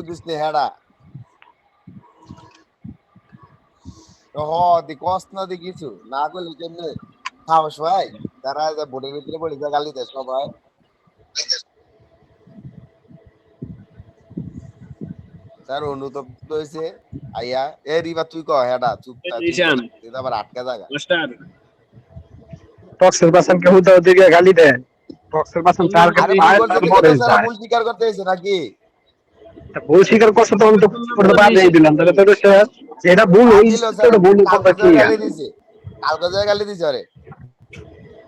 বুঝিস নি হেডা হ দি কষ্ট না দি কিছু না করলে কেমনে সাহস ভাই তারা বোর্ডের ভিতরে বলি গালি দেয় সবাই স্যার অনুতপ্ত হয়েছে আইয়া এ রিবা তুই কহ হেডা চুপ তুই আবার আটকা জায়গা টক্সের পাশান কেউ তো ওদিকে গালি দেয় টক্সের পাশান চার কাছে ভুল স্বীকার করতে হয়েছে নাকি ভুল স্বীকার করছে তো আমি তো বাদ দিলাম তাহলে তো এটা ভুল হইছে তো ভুল কথা কি গালি দিছে কালকে যায় গালি দিছে আরে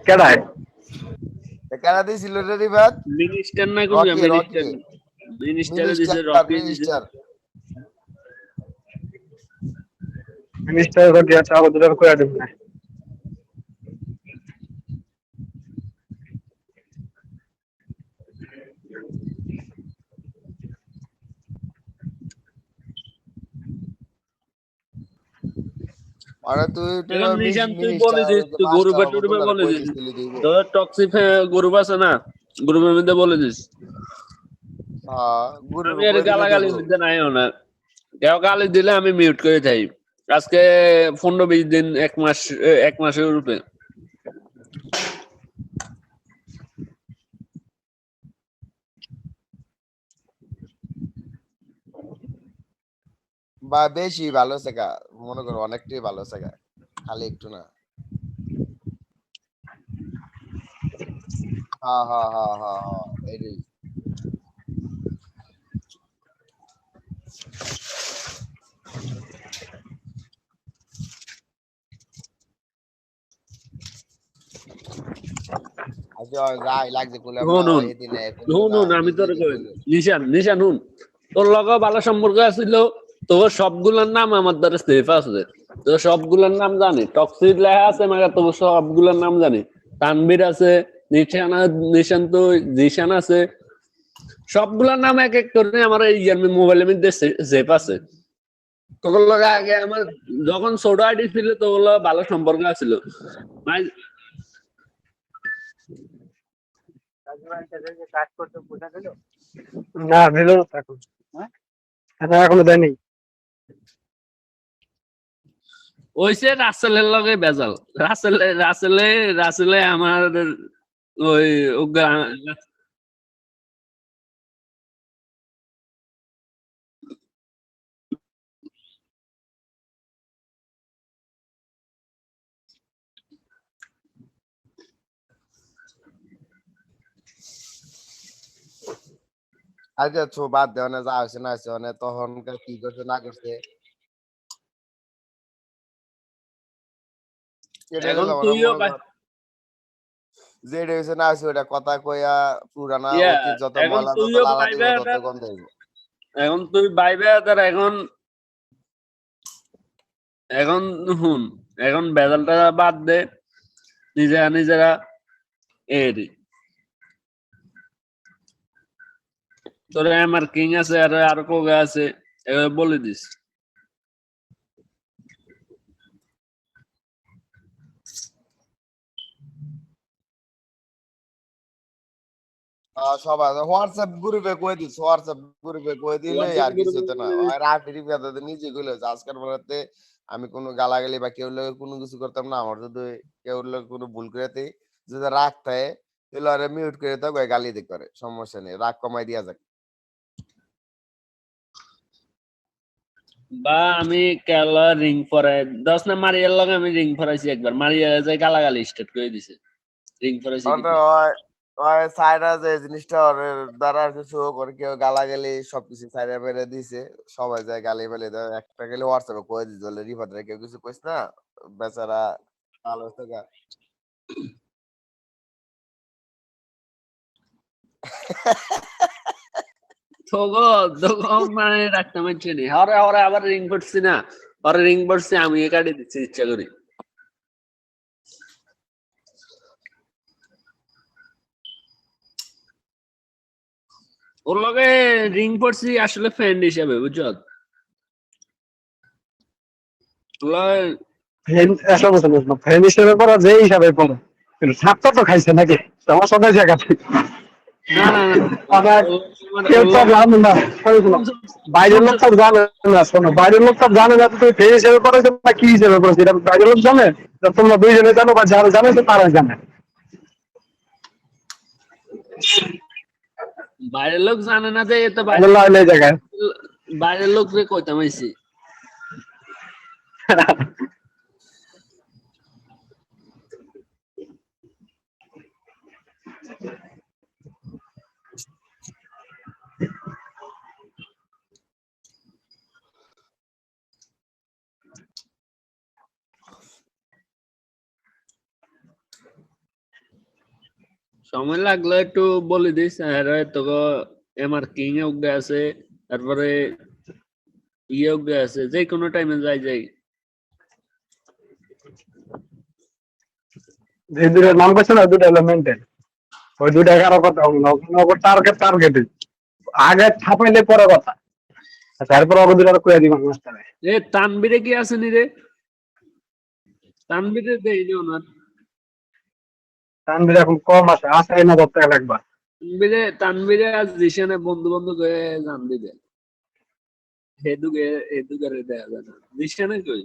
কেডায় কেডা দিছিল রে রিবাত মিনিস্টার না কোন মিনিস্টার মিনিস্টারে দিছে রকি মিনিস্টার রকি আছে আবার কইয়া দেব না আরে তুই বলে দিস তুই গরু পেটুরে বলে দিস তো টক্সিক গরু আছে না গরুর মধ্যে বলে দিস আমি আর গালাগালি দিতে নাইও না কেউ গালি দিলে আমি মিউট করে থাকি আজকে 15-20 দিন এক মাসের উপরে বা বেশি ভালো শেখা মনে করো অনেকটাই ভালো শেখা খালি একটু না হ্যাঁ হ্যাঁ হ্যাঁ হ্যাঁ হ্যাঁ এটাই নিশান হুন তোর লগে ভালো সম্পর্ক আছিল তোর সবগুলোর নাম আমার দ্বারা সেফ আছে তোর সবগুলোর নাম জানি টক্সিক লেখা আছে মানে তোর সবগুলোর নাম জানি তানবীর আছে নিশান তো জিশান আছে সবগুলোর নাম এক এক করে আমার এই মোবাইলের মধ্যে সেফ আছে তোর লগে আগে আমার যখন ছোট আইডি ছিল তোর ভালো সম্পর্ক আছিল না দিল না এখনো দেয়নি ওইসে রাসেলের লগে বেজাল রাসেলে আমার ওই আচ্ছা ছো বাদ দেওয়া না যা হয়েছে না হয়েছে তখন কি করছে না করছে যেটা হয়েছে না হয়েছে ওটা কথা কইয়া পুরানা অতীত যত ময়লা যত লালা দিব তত গন্ধ হইব এখন তুই বাইবে তার এখন হুন এখন বেজালটা বাদ দে নিজেরা এরি তোর আমার কিং আছে আর কোগা আছে এভাবে বলে দিস সবাই হোয়াটসঅ্যাপ গ্রুপে কয়ে দিস দিলে আর কিছু তো না নিজে কইলে আজকের বেলাতে আমি কোনো গালাগালি বা কেউ লোক কোনো কিছু করতাম না আমার যদি কেউ লোক কোনো ভুল করে যদি রাগ থাকে তাহলে আরে মিউট করে দাও গালি দিক করে সমস্যা নেই রাগ কমাই দিয়া যাক বা আমি কেলা রিং পরাই 10 না মারিয়ার লগে আমি রিং পরাইছি একবার মারিয়া যায় গালাগালি স্টার্ট করে দিছে রিং পরাইছি সাইডা যে জিনিসটা দ্বারা কিছু করে কেউ গালাগালি সবকিছু সাইডে মেরে দিছে সবাই যায় গালি ফেলে দেয় একটা গেলে হোয়াটসঅ্যাপে কয়ে দিচ্ছে রিফাতে কেউ কিছু কইস না বেচারা ভালো থাকা মানে রাখতাম হরে আবার রিং পড়ছি না ওরে রিং পড়ছি আমি কাটি দিচ্ছি ইচ্ছা করি ওর লগে রিং পড়ছি আসলে ফ্রেন্ড হিসেবে বুঝছো ফ্রেন্ড হিসেবে পড়া যে হিসাবে পড়ো কিন্তু ছাত্র তো খাইছে নাকি সমস্যা নাই জায়গা না না না আবার কেউ তো জানে না, শোনো, বাইরের লোক সব জানে না, শোনো, বাইরের লোক সব জানে না, তুমি ফেস হিসেবে করেছো না কি হিসেবে করেছো, এটা বাইরের লোক জানে, তা তোমরা দুইজনে জানো বা যারা জানে তো তারাই জানে। বাইরের লোক জানে না যে এত বাইরের লোক এই জায়গায় বাইরের লোক রে কইতাম আইছি। সময় লাগলে একটু বলে দিস। আর তোকে এমআর কিং এ উঠে আছে, তারপরে ইয়ে উঠে আছে, যে কোনো টাইমে যাই যাই। যে দুটো নাম করছে না, দুটো হলো মেনটেন, ওই দুটো কারো কথা হবে না, ওখানে টার্গেট টার্গেটই আগে ছাপাইলে পরে কথা, তারপর ওকে দুটো কয়ে দিব মাস্টারে। এ তানবিরে কি আছে নি রে? তানবিরে দেইনি ওনার। তানভীর এখন কম আছে, আসে না ধরতে গেলে একবার। তানবিরে আজ জিশানে বন্ধু বন্ধু করে জান দিবে। হেদুকে হেদুকে দেখা যায় না। জিশানে কই?